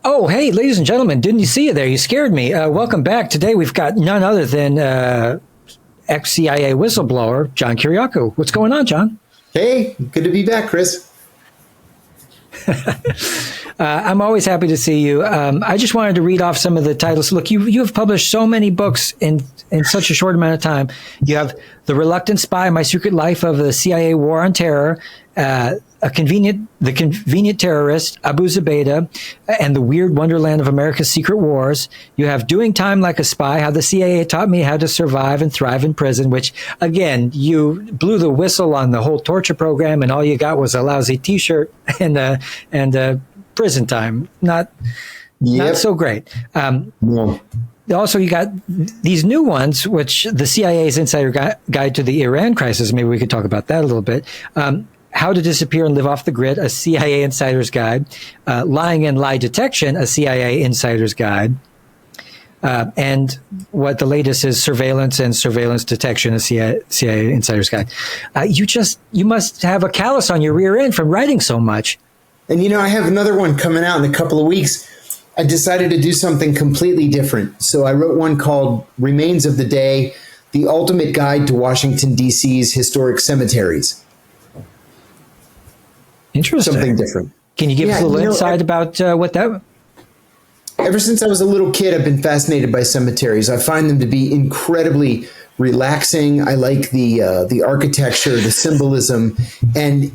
Oh, hey, ladies and gentlemen, didn't you see you there? You scared me. Welcome back. Today we've got none other than ex-CIA whistleblower, John Kiriakou. What's going on, John? Hey, good to be back, Chris. I'm always happy to see you. I just wanted to read off some of the titles. Look, you have published so many books in such a short amount of time. You have The Reluctant Spy, My Secret Life of the CIA War on Terror, The Convenient Terrorist, Abu Zubaydah, and the Weird Wonderland of America's Secret Wars. You have Doing Time Like a Spy, How the CIA Taught Me How to Survive and Thrive in Prison, which, again, you blew the whistle on the whole torture program, and all you got was a lousy T-shirt and prison time. Not so great. No. Also, you got these new ones, which the CIA's Insider Guide to the Iran Crisis. Maybe we could talk about that a little bit. How to Disappear and Live Off the Grid, a CIA Insider's Guide. Lying and Lie Detection, a CIA Insider's Guide. And what the latest is, Surveillance and Surveillance Detection, a CIA Insider's Guide. You must have a callus on your rear end from writing so much. And I have another one coming out in a couple of weeks. I decided to do something completely different. So I wrote one called Remains of the Day, The Ultimate Guide to Washington, D.C.'s Historic Cemeteries. Interesting. Something different. Can you give us a little insight about what that... Ever since I was a little kid, I've been fascinated by cemeteries. I find them to be incredibly relaxing. I like the architecture, the symbolism, and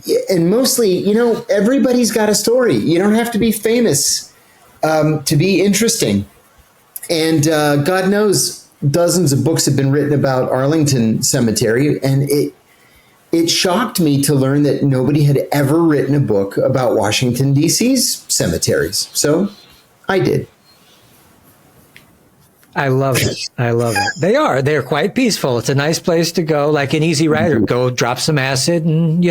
mostly, everybody's got a story. You don't have to be famous to be interesting. And God knows, dozens of books have been written about Arlington Cemetery, and it shocked me to learn that nobody had ever written a book about Washington, D.C.'s cemeteries. So I did. I love it. They're quite peaceful. It's a nice place to go, like an Easy Rider. Go drop some acid and,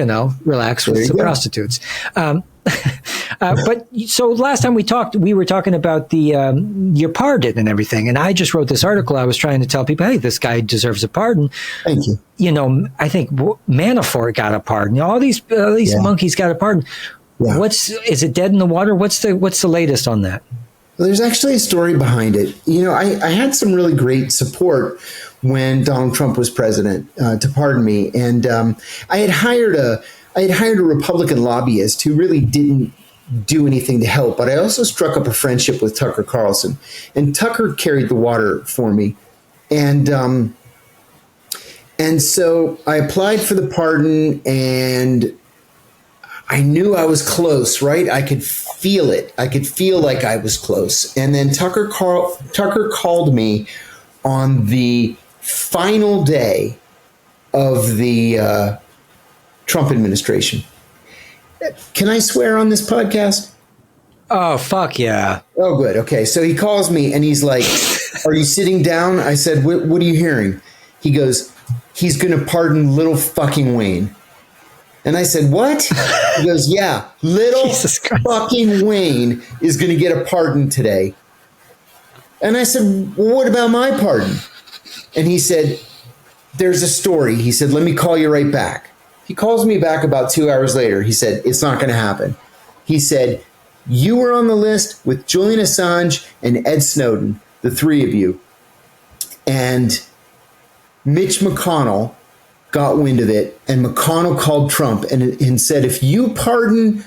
relax with some prostitutes. But so last time we talked, we were talking about your pardon and everything. And I just wrote this article. I was trying to tell people, hey, this guy deserves a pardon. Thank you. I think Manafort got a pardon. All these monkeys got a pardon. Yeah. Is it dead in the water? What's the latest on that? Well, there's actually a story behind it. I had some really great support when Donald Trump was president to pardon me, and I had hired a Republican lobbyist who really didn't do anything to help. But I also struck up a friendship with Tucker Carlson, and Tucker carried the water for me, and so I applied for the pardon, and I knew I was close, right? I could feel it. I could feel like I was close. And then Tucker called me on the final day of the Trump administration. Can I swear on this podcast? Oh, fuck yeah. Oh, good. Okay. So he calls me and he's like, are you sitting down? I said, what are you hearing? He goes, he's going to pardon little fucking Wayne. And I said, what? He goes, yeah, little fucking Wayne is going to get a pardon today. And I said, well, what about my pardon? And he said, there's a story. He said, let me call you right back. He calls me back about 2 hours later. He said, it's not going to happen. He said, you were on the list with Julian Assange and Ed Snowden, the three of you. And Mitch McConnell got wind of it, and McConnell called Trump and said, if you pardon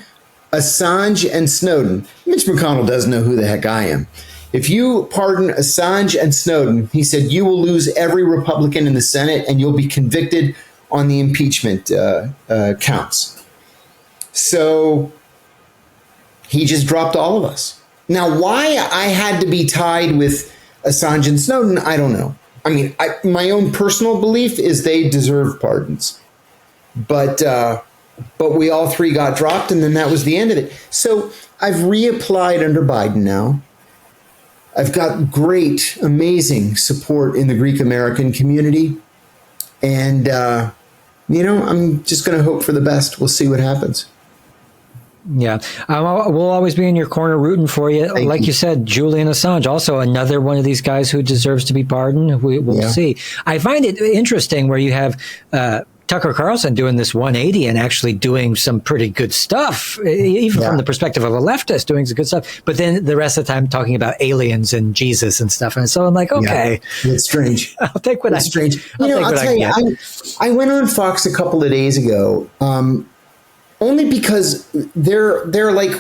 Assange and Snowden, Mitch McConnell doesn't know who the heck I am. If you pardon Assange and Snowden, he said, you will lose every Republican in the Senate and you'll be convicted on the impeachment counts. So he just dropped all of us. Now, why I had to be tied with Assange and Snowden, I don't know. I mean, my own personal belief is they deserve pardons, but we all three got dropped, and then that was the end of it. So I've reapplied under Biden now. I've got great, amazing support in the Greek American community, and I'm just going to hope for the best. We'll see what happens. Yeah, we'll always be in your corner rooting for you. Like you said, Julian Assange, also another one of these guys who deserves to be pardoned. We'll see. I find it interesting where you have Tucker Carlson doing this 180 and actually doing some pretty good stuff, even from the perspective of a leftist, doing some good stuff. But then the rest of the time talking about aliens and Jesus and stuff. And so I'm like, okay, it's strange. I'll take what it's strange. I'll tell you, I went on Fox a couple of days ago, only because they're like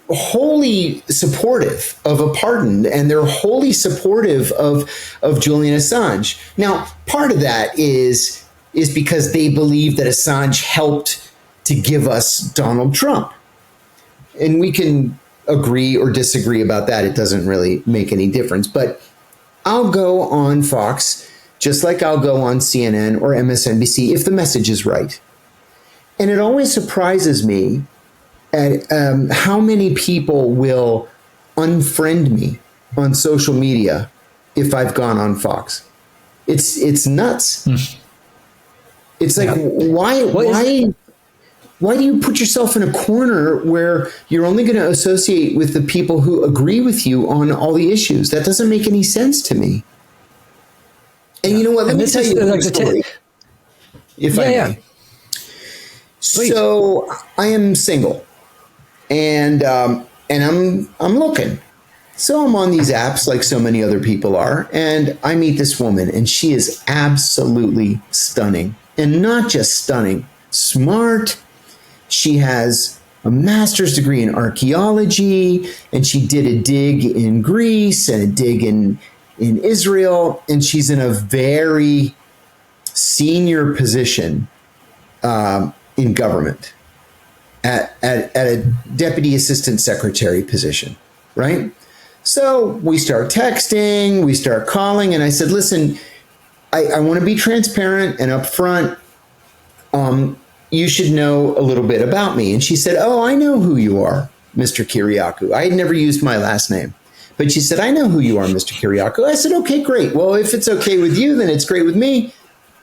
wholly supportive of a pardon, and they're wholly supportive of Julian Assange. Now, part of that is because they believe that Assange helped to give us Donald Trump. And we can agree or disagree about that. It doesn't really make any difference. But I'll go on Fox just like I'll go on CNN or MSNBC if the message is right. And it always surprises me at how many people will unfriend me on social media if I've gone on Fox. It's nuts. It's like, why do you put yourself in a corner where you're only going to associate with the people who agree with you on all the issues? That doesn't make any sense to me. And you know what? Let me tell you a story, if I may. So I am single, and I'm looking. So I'm on these apps like so many other people are, and I meet this woman, and she is absolutely stunning. And not just stunning, smart. She has a master's degree in archaeology, and she did a dig in Greece and a dig in Israel, and she's in a very senior position in government at a deputy assistant secretary position, right? So we start texting, we start calling, and I said, listen, I want to be transparent and upfront. You should know a little bit about me. And she said, oh, I know who you are, Mr. Kiriakou. I had never used my last name. But she said, I know who you are, Mr. Kiriakou. I said, okay, great. Well, if it's okay with you, then it's great with me.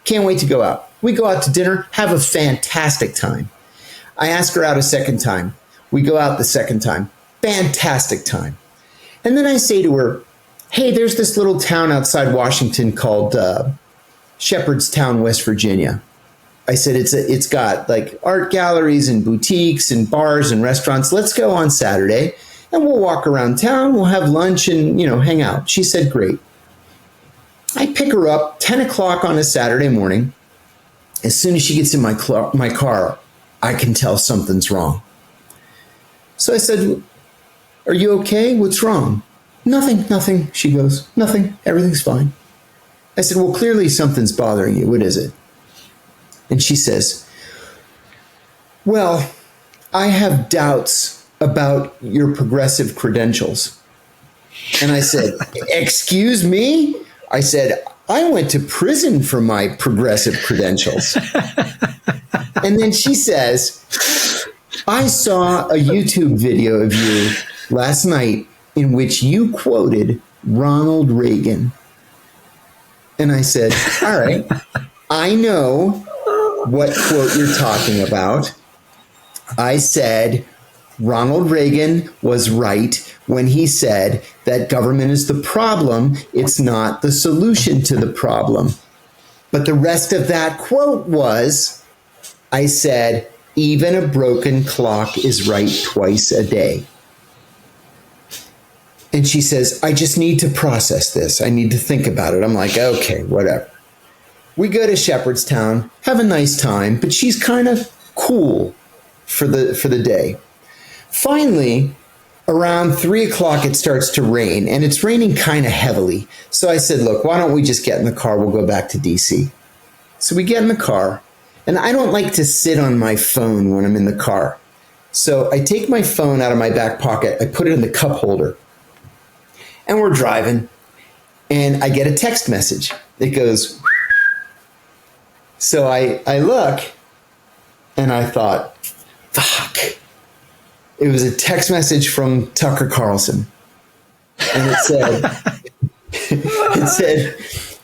Can't wait to go out. We go out to dinner, have a fantastic time. I ask her out a second time. We go out the second time. Fantastic time. And then I say to her, hey, there's this little town outside Washington called Shepherdstown, West Virginia. I said, it's got like art galleries and boutiques and bars and restaurants. Let's go on Saturday and we'll walk around town. We'll have lunch and, hang out. She said, great. I pick her up 10 o'clock on a Saturday morning. As soon as she gets in my car, I can tell something's wrong. So I said, are you okay? What's wrong? Nothing. She goes, nothing. Everything's fine. I said, well, clearly something's bothering you. What is it? And she says, well, I have doubts about your progressive credentials. And I said, excuse me? I said, I went to prison for my progressive credentials. And then she says, I saw a YouTube video of you last night in which you quoted Ronald Reagan. And I said, all right, I know what quote you're talking about. I said, Ronald Reagan was right when he said that government is the problem. It's not the solution to the problem. But the rest of that quote was, I said, even a broken clock is right twice a day. And she says, I just need to process this. I need to think about it. I'm like, okay, whatever. We go to Shepherdstown, have a nice time, but she's kind of cool for the day. Finally, around 3 o'clock, it starts to rain, and it's raining kind of heavily. So I said, look, why don't we just get in the car? We'll go back to DC. So we get in the car, and I don't like to sit on my phone when I'm in the car. So I take my phone out of my back pocket. I put it in the cup holder, and we're driving, and I get a text message. It goes, so I look, and I thought, fuck. It was a text message from Tucker Carlson. And it said,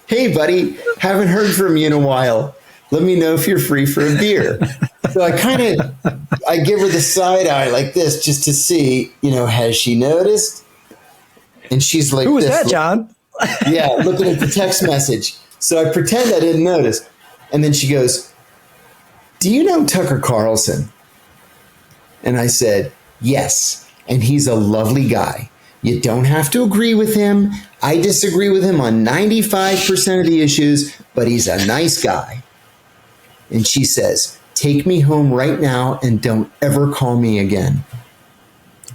hey, buddy, haven't heard from you in a while. Let me know if you're free for a beer. So I give her the side eye like this just to see, has she noticed? And she's like, who was that, John? Yeah, looking at the text message. So I pretend I didn't notice. And then she goes, do you know Tucker Carlson? And I said, yes. And he's a lovely guy. You don't have to agree with him. I disagree with him on 95% of the issues, but he's a nice guy. And she says, take me home right now and don't ever call me again.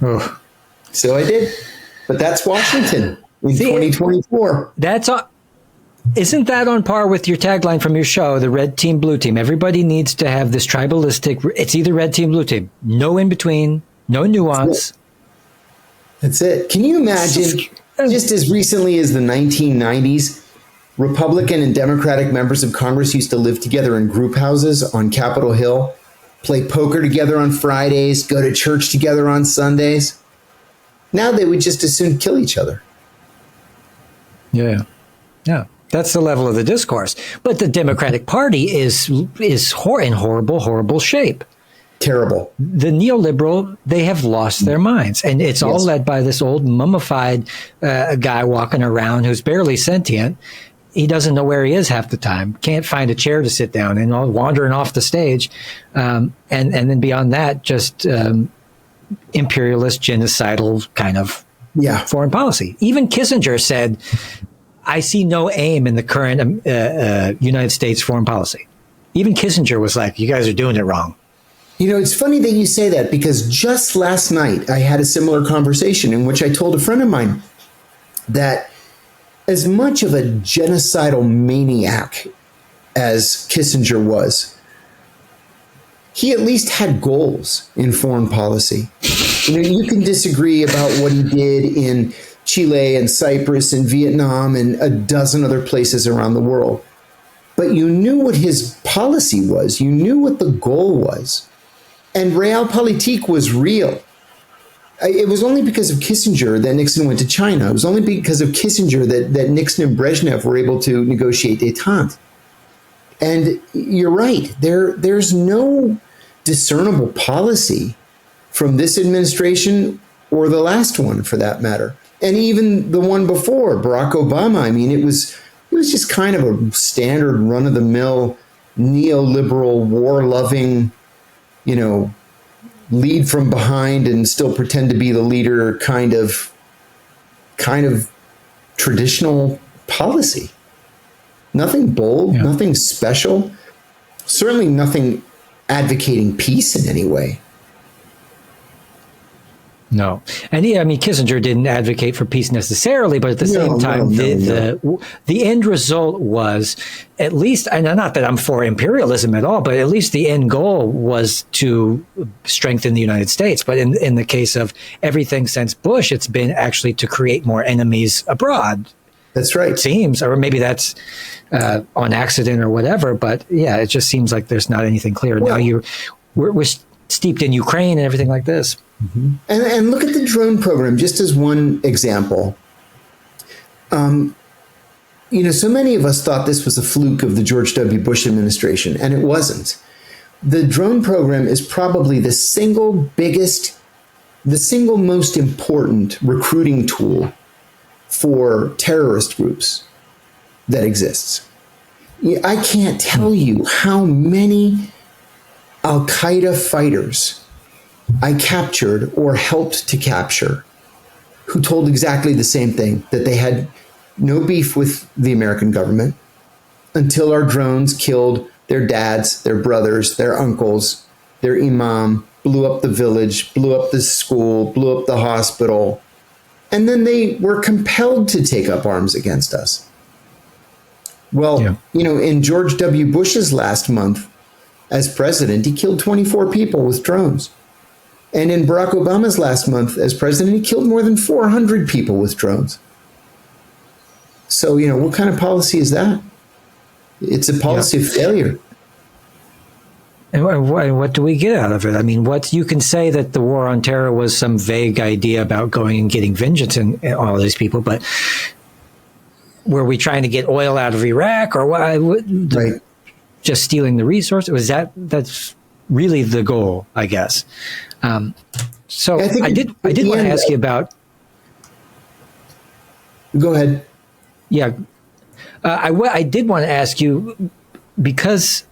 Oh. So I did. But that's Washington in 2024. That's isn't that on par with your tagline from your show, the red team, blue team? Everybody needs to have this tribalistic, it's either red team, blue team. No in between, no nuance. That's it. Can you imagine, just as recently as the 1990s, Republican and Democratic members of Congress used to live together in group houses on Capitol Hill, play poker together on Fridays, go to church together on Sundays? Now they would just as soon kill each other. Yeah. Yeah. That's the level of the discourse. But the Democratic Party is in horrible shape. Terrible. The neoliberal, they have lost their minds. And it's all led by this old mummified guy walking around who's barely sentient. He doesn't know where he is half the time, can't find a chair to sit down in, all wandering off the stage. And then beyond that, just imperialist, genocidal kind of foreign policy. Even Kissinger said, I see no aim in the current United States foreign policy. Even Kissinger was like, you guys are doing it wrong. You know, it's funny that you say that, because just last night I had a similar conversation in which I told a friend of mine that as much of a genocidal maniac as Kissinger was, he at least had goals in foreign policy. You know, you can disagree about what he did in Chile and Cyprus and Vietnam and a dozen other places around the world, but you knew what his policy was. You knew what the goal was. And realpolitik was real. It was only because of Kissinger that Nixon went to China. It was only because of Kissinger that Nixon and Brezhnev were able to negotiate détente. And you're right. There's no discernible policy from this administration or the last one, for that matter. And even the one before, Barack Obama. I mean, it was just kind of a standard run-of-the-mill neoliberal, war-loving, you know, lead from behind and still pretend to be the leader kind of traditional policy. Nothing bold, nothing special, certainly nothing advocating peace in any way. No. And I mean, Kissinger didn't advocate for peace necessarily, but at the same time, the end result was, at least, and not that I'm for imperialism at all, but at least the end goal was to strengthen the United States. But in the case of everything since Bush, it's been actually to create more enemies abroad. That's right. It seems, or maybe that's on accident or whatever. But yeah, it just seems like there's not anything clear. Well, now we're steeped in Ukraine and everything like this. Mm-hmm. And look at the drone program, just as one example. You know, so many of us thought this was a fluke of the George W. Bush administration, and it wasn't. The drone program is probably the single most important recruiting tool for terrorist groups that exists. I can't tell you how many Al-Qaeda fighters I captured or helped to capture who told exactly the same thing, that they had no beef with the American government until our drones killed their dads, their brothers, their uncles, their imam, blew up the village, blew up the school, blew up the hospital, and then they were compelled to take up arms against us. Well, you know, in George W. Bush's last month as president, he killed 24 people with drones. And in Barack Obama's last month as president, he killed more than 400 people with drones. So, you know, what kind of policy is that? It's a policy of failure. And what do we get out of it? I mean, what you can say that the war on terror was some vague idea about going and getting vengeance in all these people, but were we trying to get oil out of Iraq, or what? Right. Just stealing the resource? Was that's really the goal, I guess. So I did want to ask you about. Go ahead. Yeah, I did want to ask you, because,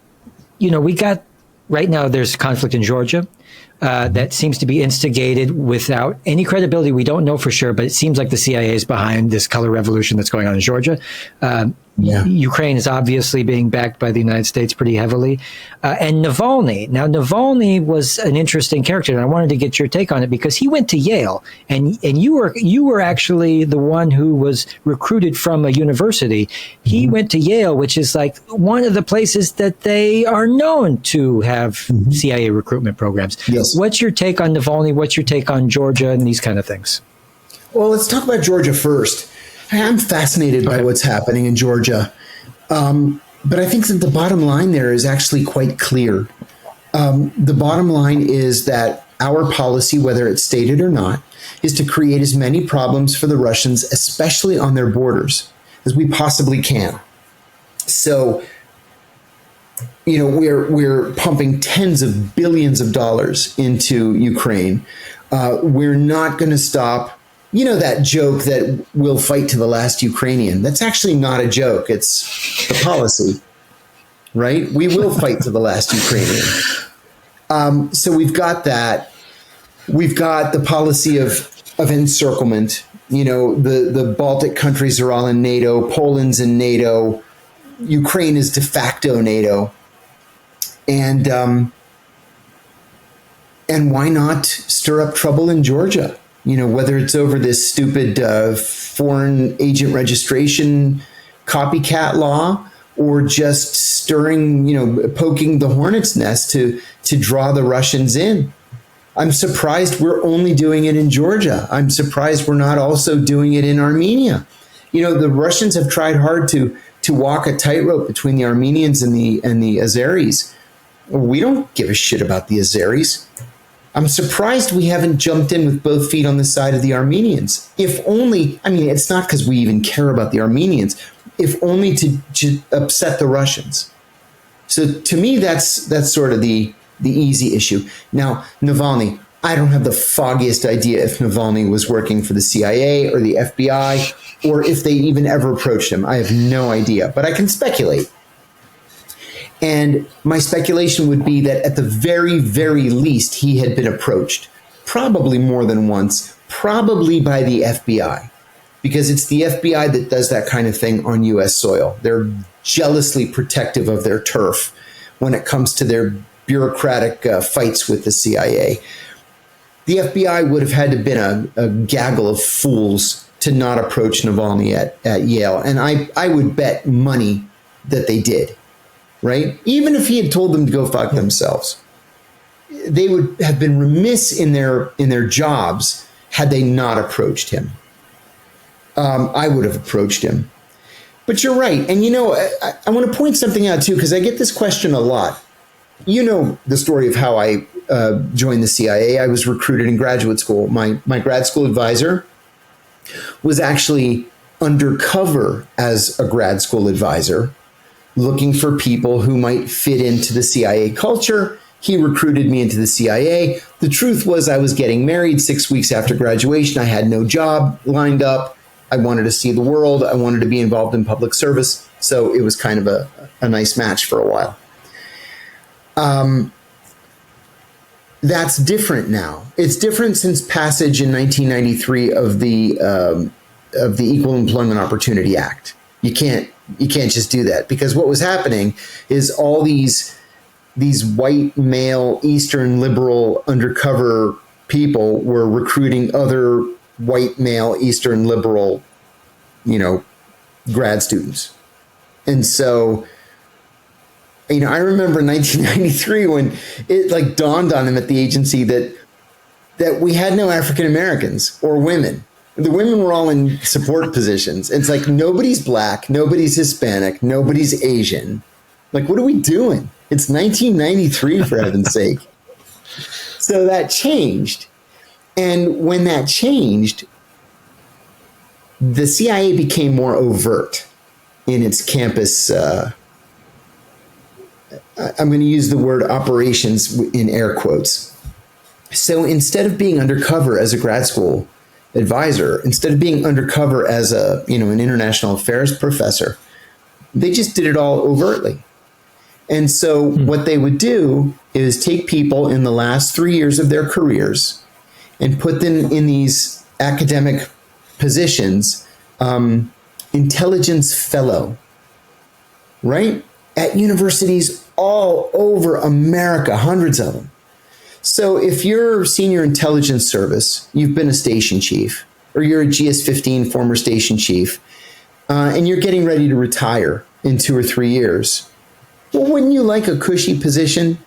you know, we got right now there's conflict in Georgia that seems to be instigated without any credibility. We don't know for sure, but it seems like the CIA is behind this color revolution that's going on in Georgia. Ukraine is obviously being backed by the United States pretty heavily. And Navalny. Now, Navalny was an interesting character, and I wanted to get your take on it because he went to Yale, and you were actually the one who was recruited from a university. He went to Yale, which is like one of the places that they are known to have CIA recruitment programs. Yes. What's your take on Navalny? What's your take on Georgia and these kind of things? Well, let's talk about Georgia first. I'm fascinated by what's happening in Georgia. But I think that the bottom line there is actually quite clear. The bottom line is that our policy, whether it's stated or not, is to create as many problems for the Russians, especially on their borders, as we possibly can. So, you know, we're pumping tens of billions of dollars into Ukraine. We're not going to stop. You know that joke that we'll fight to the last Ukrainian? That's actually not a joke. It's the policy, right? We will fight to the last Ukrainian. So we've got that. We've got the policy of encirclement. You know, the Baltic countries are all in NATO. Poland's in NATO. Ukraine is de facto NATO. And why not stir up trouble in Georgia? You know, whether it's over this stupid foreign agent registration copycat law or just stirring, you know, poking the hornet's nest to draw the Russians in. I'm surprised we're only doing it in Georgia. I'm surprised we're not also doing it in Armenia. You know, the Russians have tried hard to walk a tightrope between the Armenians and the Azeris. We don't give a shit about the Azeris. I'm surprised we haven't jumped in with both feet on the side of the Armenians. If only, I mean, it's not because we even care about the Armenians, if only to upset the Russians. So to me, that's sort of the easy issue. Now, Navalny, I don't have the foggiest idea if Navalny was working for the CIA or the FBI or if they even ever approached him. I have no idea, but I can speculate. And my speculation would be that at the very, very least, he had been approached, probably more than once, probably by the FBI, because it's the FBI that does that kind of thing on U.S. soil. They're jealously protective of their turf when it comes to their bureaucratic fights with the CIA. The FBI would have had to have been a gaggle of fools to not approach Navalny at Yale. And I would bet money that they did. Right? Even if he had told them to go fuck themselves, they would have been remiss in their jobs had they not approached him. I would have approached him. But you're right. And, you know, I want to point something out, too, because I get this question a lot. You know the story of how I joined the CIA. I was recruited in graduate school. My grad school advisor was actually undercover as a grad school advisor, looking for people who might fit into the CIA culture. He recruited me into the CIA. The truth was I was getting married 6 weeks after graduation. I had no job lined up. I wanted to see the world. I wanted to be involved in public service. So it was kind of a nice match for a while. That's different now. It's different since passage in 1993 of the Equal Employment Opportunity Act. You can't just do that, because what was happening is all these white male Eastern liberal undercover people were recruiting other white male Eastern liberal, you know, grad students. And so, you know, I remember in 1993 when it like dawned on him at the agency that we had no African Americans or women. The women were all in support positions. It's like nobody's black, nobody's Hispanic, nobody's Asian. Like, what are we doing? It's 1993, for heaven's sake. So that changed. And when that changed, the CIA became more overt in its campus. I'm going to use the word operations in air quotes. So instead of being undercover as a grad school advisor, instead of being undercover as an international affairs professor, they just did it all overtly. And so what they would do is take people in the last 3 years of their careers and put them in these academic positions, intelligence fellow, right? At universities all over America, hundreds of them. So if you're senior intelligence service, you've been a station chief, or you're a GS-15 former station chief, and you're getting ready to retire in 2 or 3 years, well, wouldn't you like a cushy position?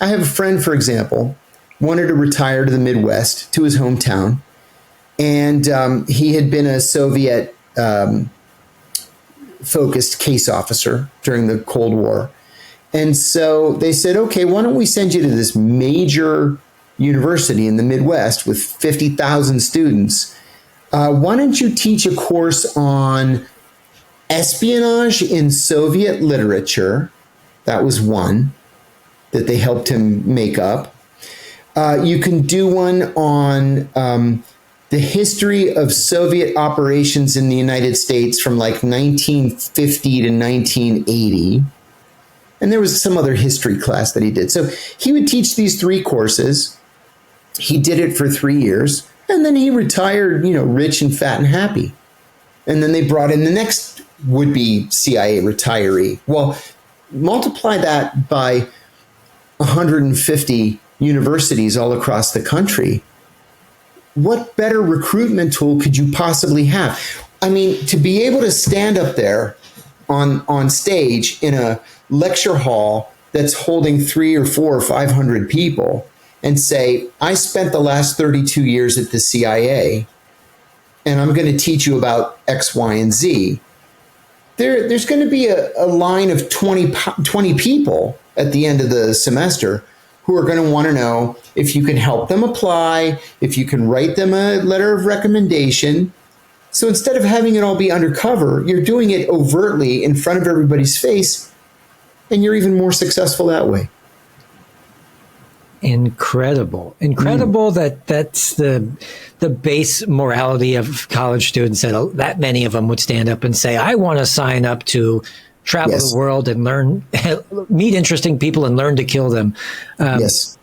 I have a friend, for example, wanted to retire to the Midwest, to his hometown, and he had been a Soviet focused case officer during the Cold War. And so they said, okay, why don't we send you to this major university in the Midwest with 50,000 students? Why don't you teach a course on espionage in Soviet literature? That was one that they helped him make up. You can do one on the history of Soviet operations in the United States from like 1950 to 1980. And there was some other history class that he did. So he would teach these 3 courses. He did it for 3 years, and then he retired, rich and fat and happy. And then they brought in the next would-be CIA retiree. Well, multiply that by 150 universities all across the country. What better recruitment tool could you possibly have? I mean, to be able to stand up there on stage in a lecture hall that's holding 300 or 400 or 500 people and say, I spent the last 32 years at the CIA, and I'm going to teach you about X, Y, and Z. There's going to be a line of 20 people at the end of the semester who are going to want to know if you can help them apply, if you can write them a letter of recommendation. So instead of having it all be undercover, you're doing it overtly in front of everybody's face, and you're even more successful that way. Incredible that's the base morality of college students, that many of them would stand up and say, I want to sign up to travel the world and learn, meet interesting people and learn to kill them. Yes.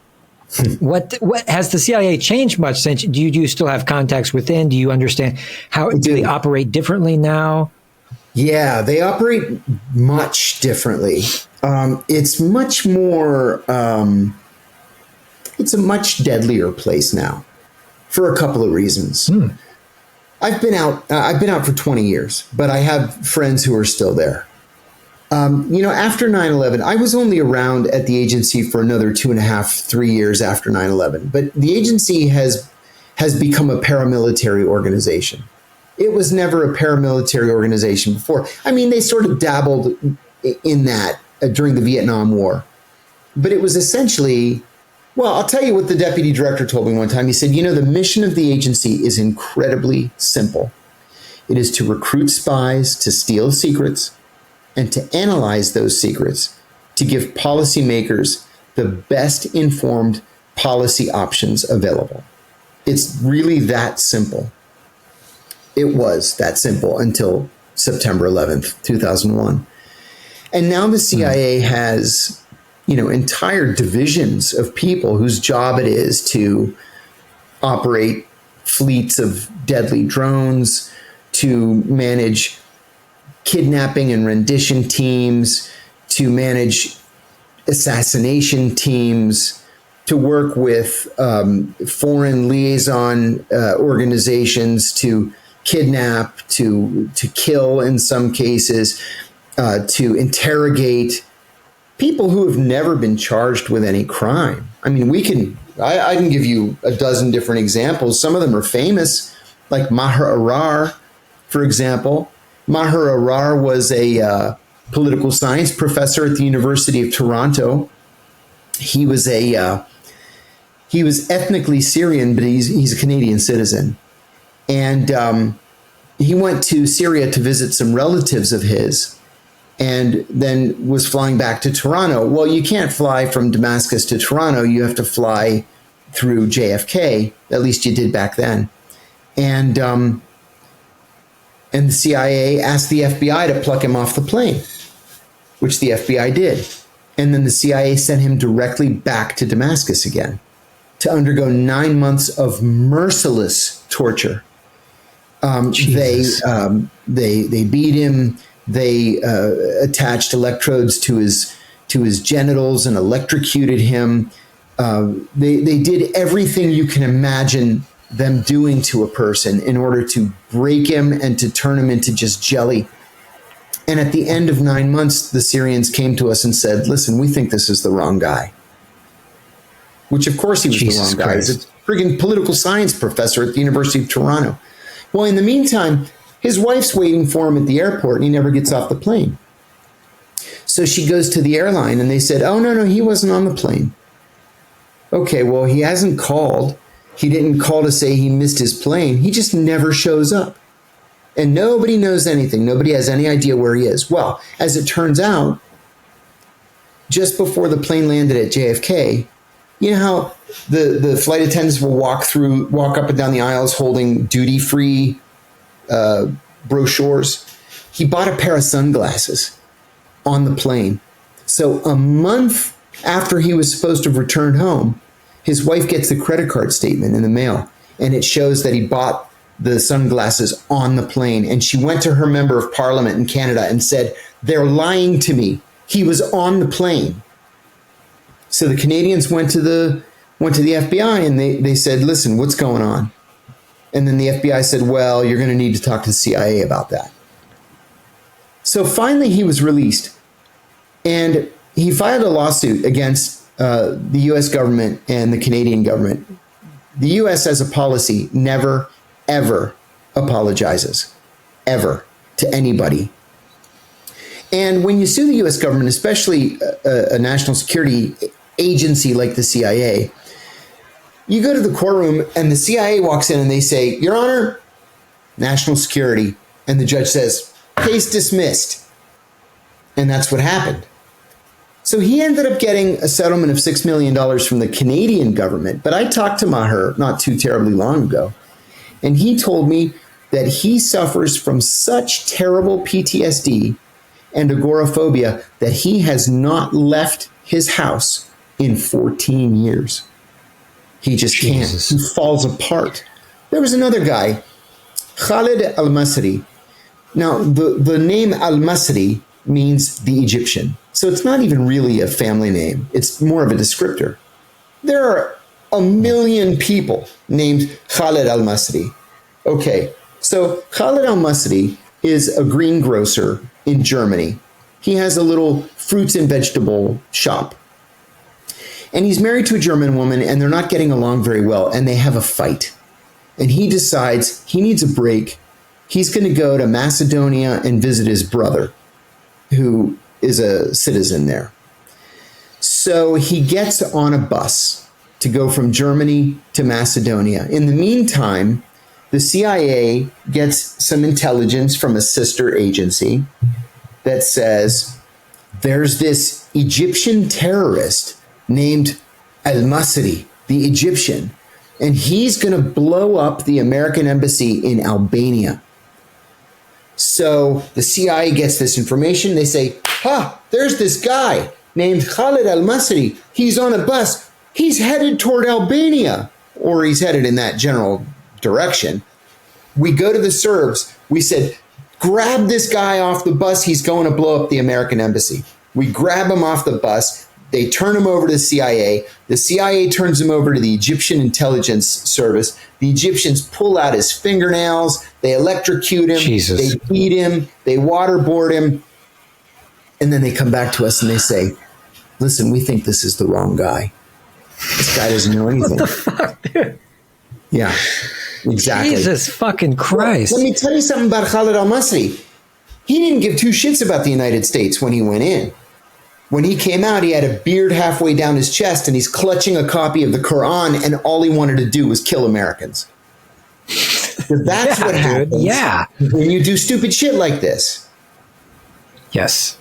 What has the CIA changed much since? Do you still have contacts within? Do you understand how do they operate differently now? Yeah, they operate much differently. It's much more. It's a much deadlier place now, for a couple of reasons. I've been out for 20 years, but I have friends who are still there. After 9/11, I was only around at the agency for another 2.5, 3 years after 9/11. But the agency has become a paramilitary organization. It was never a paramilitary organization before. I mean, they sort of dabbled in that during the Vietnam War. But it was essentially, well, I'll tell you what the deputy director told me one time. He said, the mission of the agency is incredibly simple. It is to recruit spies, to steal secrets, and to analyze those secrets to give policymakers the best informed policy options available. It's really that simple. It was that simple until September 11th, 2001. And now the CIA has, entire divisions of people whose job it is to operate fleets of deadly drones, to manage kidnapping and rendition teams, to manage assassination teams, to work with foreign liaison organizations to kidnap, to kill in some cases, to interrogate people who have never been charged with any crime. I mean, I can give you a dozen different examples. Some of them are famous, like Maher Arar, for example. Maher Arar was a political science professor at the University of Toronto. He was ethnically Syrian, but he's a Canadian citizen. And he went to Syria to visit some relatives of his, and then was flying back to Toronto. Well, you can't fly from Damascus to Toronto. You have to fly through JFK. At least you did back then. And the CIA asked the FBI to pluck him off the plane, which the FBI did. And then the CIA sent him directly back to Damascus again to undergo 9 months of merciless torture. They beat him. They attached electrodes to his genitals and electrocuted him. They did everything you can imagine them doing to a person in order to break him and to turn him into just jelly. And at the end of 9 months, the Syrians came to us and said, listen, we think this is the wrong guy. Which, of course, he was Jesus the wrong guy. Christ. He's a friggin' political science professor at the University of Toronto. Well, in the meantime, his wife's waiting for him at the airport, and he never gets off the plane. So she goes to the airline, and they said, oh, no, he wasn't on the plane. Okay, well, he hasn't called. He didn't call to say he missed his plane. He just never shows up. And nobody knows anything. Nobody has any idea where he is. Well, as it turns out, just before the plane landed at JFK, you know how the flight attendants will walk up and down the aisles holding duty-free brochures? He bought a pair of sunglasses on the plane. So a month after he was supposed to return home, his wife gets the credit card statement in the mail, and it shows that he bought the sunglasses on the plane. And she went to her member of parliament in Canada and said, they're lying to me. He was on the plane. So the Canadians went to the FBI and they said, listen, what's going on? And then the FBI said, well, you're going to need to talk to the CIA about that. So finally he was released, and he filed a lawsuit against the US government and the Canadian government. The US has a policy, never, ever apologizes, ever, to anybody. And when you sue the US government, especially a national security agency like the CIA, you go to the courtroom and the CIA walks in and they say, Your Honor, national security. And the judge says, case dismissed. And that's what happened. So he ended up getting a settlement of $6 million from the Canadian government. But I talked to Maher not too terribly long ago, and he told me that he suffers from such terrible PTSD and agoraphobia that he has not left his house in 14 years. He just Jesus. can't. He falls apart. There was another guy, Khalid al-Masri. Now, the name al-Masri means the Egyptian. So it's not even really a family name. It's more of a descriptor. There are a million people named Khalid al-Masri. Okay, so Khalid al-Masri is a greengrocer in Germany. He has a little fruits and vegetable shop. And he's married to a German woman, and they're not getting along very well, and they have a fight. And he decides he needs a break. He's going to go to Macedonia and visit his brother, who is a citizen there. So he gets on a bus to go from Germany to Macedonia. In the meantime, the CIA gets some intelligence from a sister agency that says there's this Egyptian terrorist named al-Masri, the Egyptian, and he's going to blow up the American embassy in Albania. So the CIA gets this information. They say, there's this guy named Khalid al-Masri. He's on a bus. He's headed toward Albania, or he's headed in that general direction. We go to the Serbs. We said, grab this guy off the bus. He's going to blow up the American embassy. We grab him off the bus. They turn him over to the CIA. The CIA turns him over to the Egyptian intelligence service. The Egyptians pull out his fingernails. They electrocute him. Jesus. They beat him. They waterboard him. And then they come back to us and they say, listen, we think this is the wrong guy. This guy doesn't know anything. What the fuck, dude? Yeah, exactly. Jesus fucking Christ. Well, let me tell you something about Khalid al-Masri. He didn't give two shits about the United States when he went in. When he came out, he had a beard halfway down his chest, and he's clutching a copy of the Quran, and all he wanted to do was kill Americans. That's what happens when you do stupid shit like this. Yes.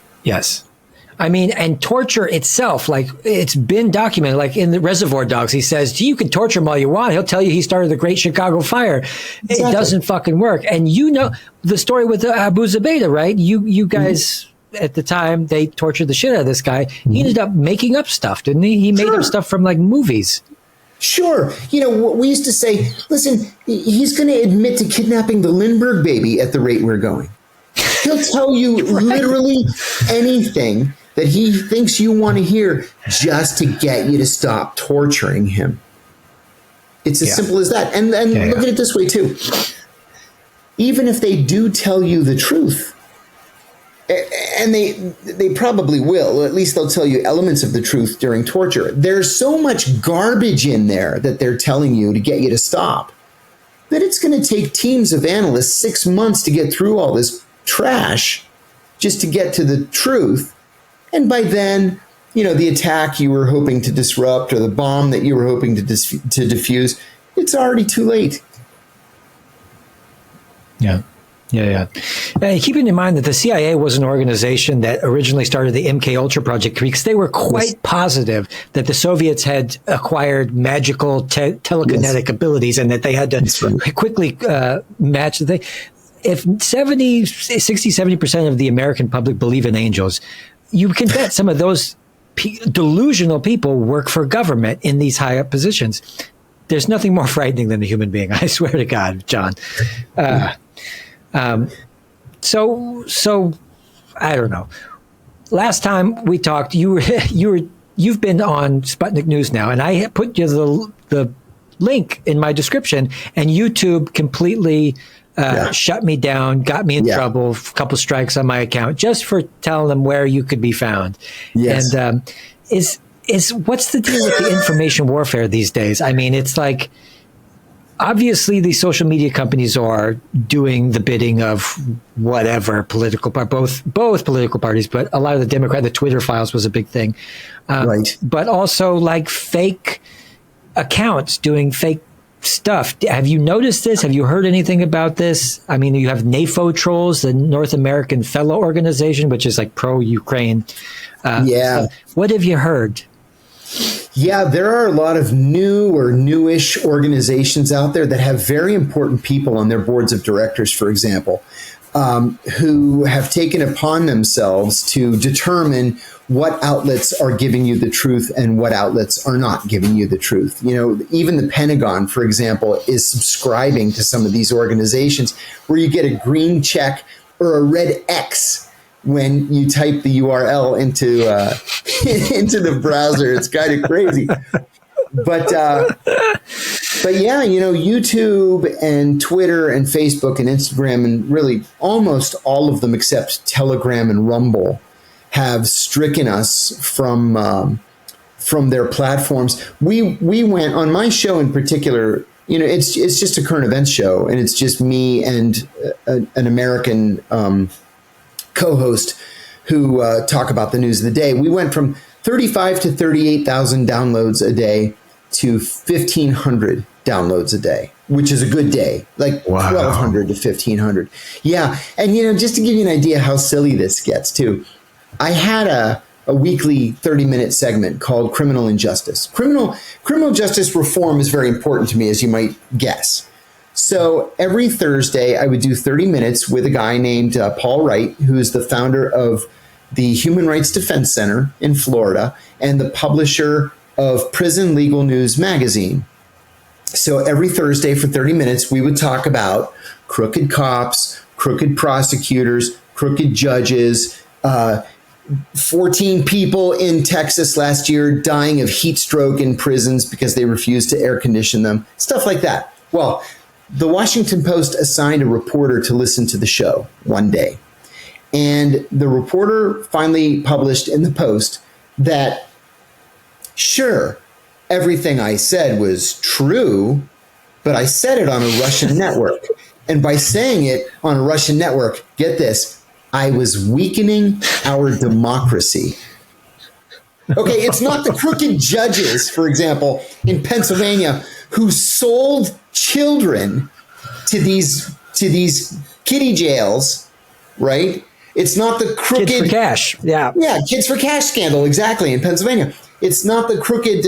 I mean, and torture itself, like, it's been documented, like in the Reservoir Dogs, he says, you can torture him all you want. He'll tell you he started the Great Chicago Fire. Exactly. It doesn't fucking work. And you know the story with Abu Zubaydah, right? You guys at the time they tortured the shit out of this guy, he ended up making up stuff, didn't he? He made up stuff from like movies. Sure. You know, we used to say, listen, he's going to admit to kidnapping the Lindbergh baby at the rate we're going. He'll tell you literally anything that he thinks you want to hear just to get you to stop torturing him. It's as simple as that. And look at it this way, too. Even if they do tell you the truth, and they probably will, or at least they'll tell you elements of the truth during torture, there's so much garbage in there that they're telling you to get you to stop that it's going to take teams of analysts 6 months to get through all this trash just to get to the truth. And by then, you know, the attack you were hoping to disrupt or the bomb that you were hoping to defuse, it's already too late. Yeah. Keeping in mind that the CIA was an organization that originally started the MK Ultra project because they were quite positive that the Soviets had acquired magical telekinetic abilities and that they had to quickly match the thing. If 70% of the American public believe in angels, you can bet some of those delusional people work for government in these high up positions. There's nothing more frightening than a human being. I swear to God, John. So I don't know. Last time we talked, you've been on Sputnik News now, and I put you the link in my description, and YouTube completely shut me down, got me in trouble, a couple strikes on my account just for telling them where you could be found. Yes. And what's the deal with the information warfare these days? I mean, it's like, obviously, these social media companies are doing the bidding of whatever political both political parties, but a lot of the Twitter files was a big thing, right? But also like fake accounts doing fake stuff. Have you noticed this? Have you heard anything about this? I mean, you have NAFO trolls, the North American Fellow Organization, which is like pro-Ukraine. What have you heard? Yeah, there are a lot of new or newish organizations out there that have very important people on their boards of directors, for example, who have taken upon themselves to determine what outlets are giving you the truth and what outlets are not giving you the truth. You know, even the Pentagon, for example, is subscribing to some of these organizations where you get a green check or a red X when you type the URL into the browser. It's kind of crazy. But yeah, you know, YouTube and Twitter and Facebook and Instagram and really almost all of them except Telegram and Rumble have stricken us from their platforms. We went on my show in particular. You know, it's just a current events show, and it's just me and an American co-host who talk about the news of the day. We went from 35 to 38,000 downloads a day to 1,500 downloads a day, which is a good day, like 1,200 to 1,500. Yeah, and you know, just to give you an idea how silly this gets too, I had a weekly 30-minute segment called Criminal Injustice. Criminal justice reform is very important to me, as you might guess. So every Thursday, I would do 30 minutes with a guy named Paul Wright, who is the founder of the Human Rights Defense Center in Florida and the publisher of Prison Legal News magazine. So every Thursday for 30 minutes, we would talk about crooked cops, crooked prosecutors, crooked judges, 14 people in Texas last year dying of heat stroke in prisons because they refused to air condition them, stuff like that. Well, the Washington Post assigned a reporter to listen to the show one day. And the reporter finally published in the Post that, sure, everything I said was true, but I said it on a Russian network. And by saying it on a Russian network, get this, I was weakening our democracy. Okay, it's not the crooked judges, for example, in Pennsylvania who sold children to these kiddie jails, right? It's not the crooked Kids for Cash, yeah, Kids for Cash scandal, exactly, in Pennsylvania. It's not the crooked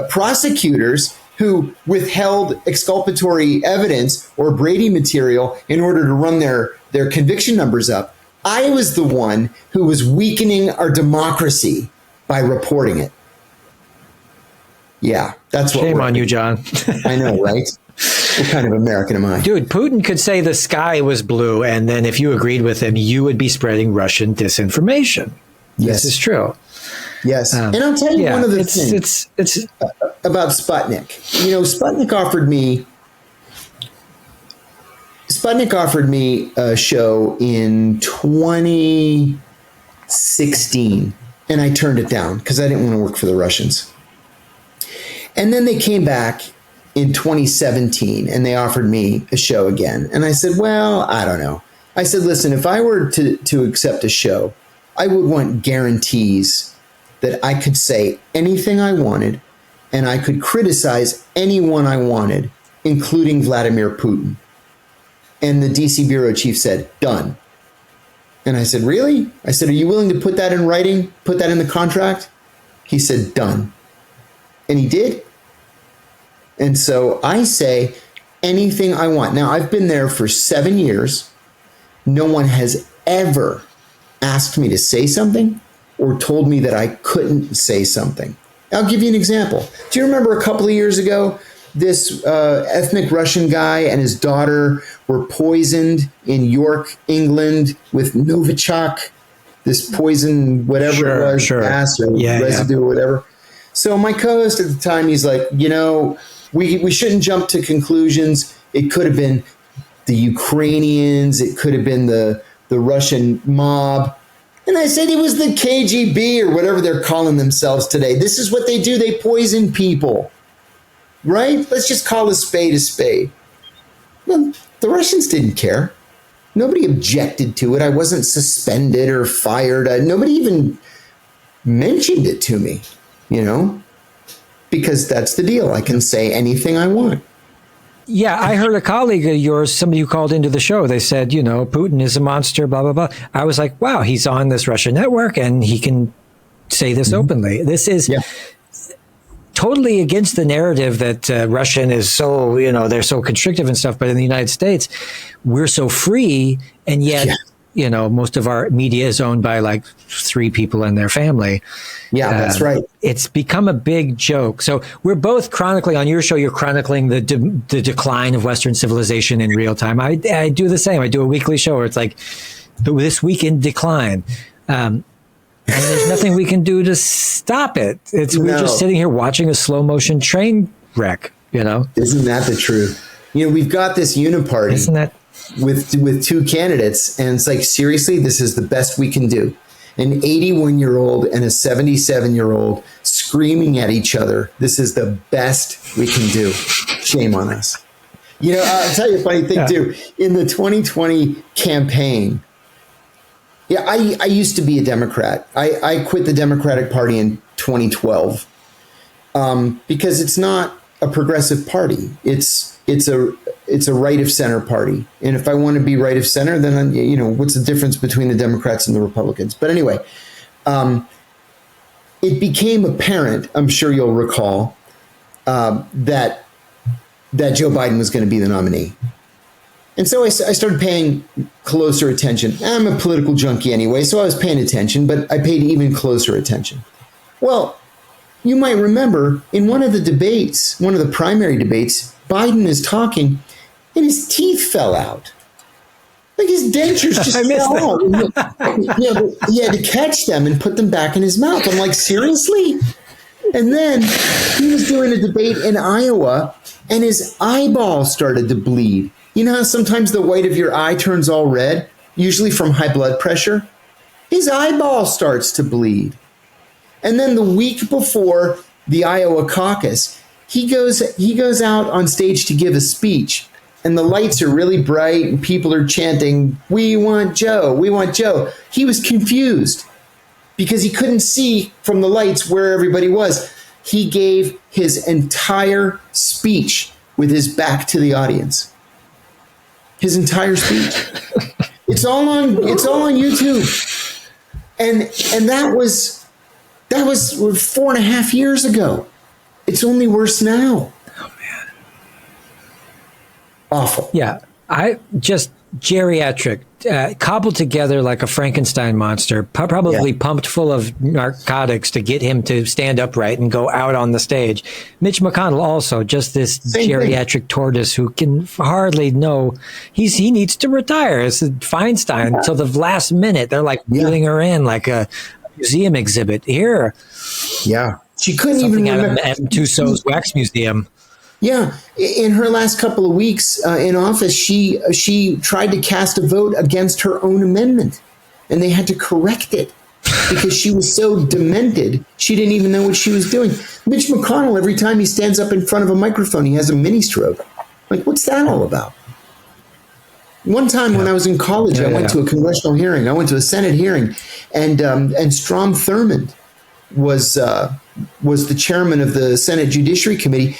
prosecutors who withheld exculpatory evidence or Brady material in order to run their conviction numbers up. I was the one who was weakening our democracy by reporting it. Yeah, that's what. Shame on you, John. I know, right? What kind of American am I? Dude, Putin could say the sky was blue, and then if you agreed with him, you would be spreading Russian disinformation. Yes. This is true. Yes. And I'll tell you one other thing it's about Sputnik. You know, Sputnik offered me a show in 2016, and I turned it down because I didn't want to work for the Russians. And then they came back in 2017 and they offered me a show again. And I said, well, I don't know. I said, listen, if I were to accept a show, I would want guarantees that I could say anything I wanted and I could criticize anyone I wanted, including Vladimir Putin. And the DC bureau chief said, done. And I said, really? I said, are you willing to put that in writing? Put that in the contract? He said, done. And he did. And so I say anything I want. Now, I've been there for 7 years. No one has ever asked me to say something or told me that I couldn't say something. I'll give you an example. Do you remember a couple of years ago, this ethnic Russian guy and his daughter were poisoned in York, England with Novichok, this poison, whatever it was, gas or residue or whatever. So my co-host at the time, he's like, you know, we shouldn't jump to conclusions. It could have been the Ukrainians. It could have been the Russian mob. And I said it was the KGB or whatever they're calling themselves today. This is what they do. They poison people, right? Let's just call a spade a spade. Well, the Russians didn't care. Nobody objected to it. I wasn't suspended or fired. Nobody even mentioned it to me. You know, because that's the deal. I can say anything I want. Yeah, I heard a colleague of yours, somebody who called into the show, they said, you know, Putin is a monster, blah, blah, blah. I was like, wow, he's on this Russian network and he can say this openly. This is totally against the narrative that Russian is so, you know, they're so constrictive and stuff. But in the United States, we're so free. And yet, you know, most of our media is owned by like 3 people and their family. Yeah, that's right. It's become a big joke. So we're both chronicling, on your show, you're chronicling the decline of Western civilization in real time. I do the same. I do a weekly show where it's like, this week in decline. And there's nothing we can do to stop it. We're just sitting here watching a slow motion train wreck, you know? Isn't that the truth? You know, we've got this uniparty. Isn't that? With 2 candidates, and it's like, seriously, this is the best we can do. An 81-year-old and a 77-year-old screaming at each other. This is the best we can do. Shame on us. You know, I'll tell you a funny thing too. In the 2020 campaign, I used to be a Democrat. I quit the Democratic Party in 2012 because it's not a progressive party. It's a right of center party. And if I want to be right of center, then, you know, what's the difference between the Democrats and the Republicans? But anyway, it became apparent, I'm sure you'll recall, that Joe Biden was going to be the nominee. And so I started paying closer attention. I'm a political junkie anyway, so I was paying attention, but I paid even closer attention. Well, you might remember in one of the debates, one of the primary debates, Biden is talking and his teeth fell out. Like his dentures just fell out. He had to catch them and put them back in his mouth. I'm like, seriously? And then he was doing a debate in Iowa and his eyeball started to bleed. You know how sometimes the white of your eye turns all red, usually from high blood pressure? His eyeball starts to bleed. And then the week before the Iowa caucus, he goes out on stage to give a speech, and the lights are really bright and people are chanting, "We want Joe, we want Joe." He was confused because he couldn't see from the lights where everybody was. He gave his entire speech with his back to the audience. His entire speech. It's all on YouTube. And that was 4.5 years ago. It's only worse now. Oh, man. Awful. Yeah. I just geriatric cobbled together like a Frankenstein monster, probably pumped full of narcotics to get him to stand upright and go out on the stage. Mitch McConnell also just this geriatric tortoise who can hardly know he needs to retire. It's Feinstein till the last minute. They're like wheeling her in like a museum exhibit here. Yeah, she couldn't Something even remember. at Tussauds Wax Museum. Yeah, in her last couple of weeks in office, she tried to cast a vote against her own amendment, and they had to correct it because she was so demented. She didn't even know what she was doing. Mitch McConnell, every time he stands up in front of a microphone, he has a mini stroke. Like, what's that all about? One time when I was in college, I went to a congressional hearing. I went to a Senate hearing, and Strom Thurmond was the chairman of the Senate Judiciary Committee.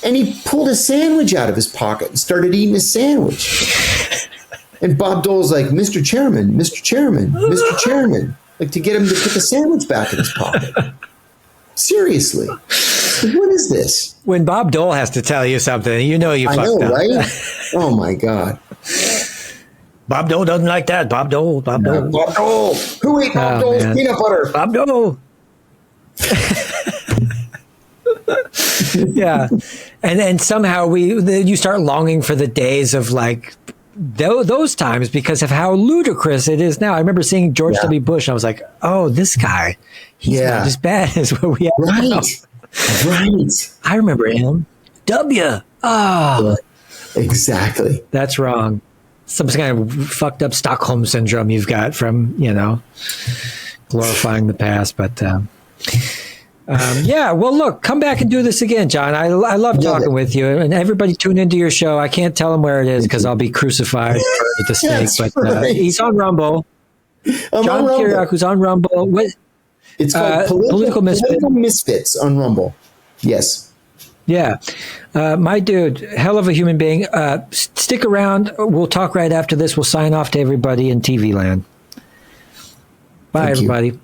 And he pulled a sandwich out of his pocket and started eating his sandwich. And Bob Dole's like, Mr. Chairman, Mr. Chairman, Mr. Chairman, like to get him to put the sandwich back in his pocket. Seriously. What is this? When Bob Dole has to tell you something, you know you fucked up. Right? Oh, my God. Bob Dole doesn't like that. Bob Dole. Bob Dole. Who ate Bob Dole's peanut butter? Bob Dole. Yeah, and somehow you start longing for the days of like those times because of how ludicrous it is now. I remember seeing George W. Bush. And I was like, oh, this guy, he's not as bad as what we have now. Right. I remember him. Exactly. That's wrong. Some kind of fucked up Stockholm syndrome you've got from glorifying the past, but. Well, look, come back and do this again, John. I love talking with you, and everybody tune into your show. I can't tell them where it is because I'll be crucified at the stake, but he's on Rumble. John Kiriakou's on Rumble. It's called Political Misfits on Rumble. Yes. Yeah. My dude, hell of a human being. Stick around. We'll talk right after this. We'll sign off to everybody in TV land. Bye, everybody.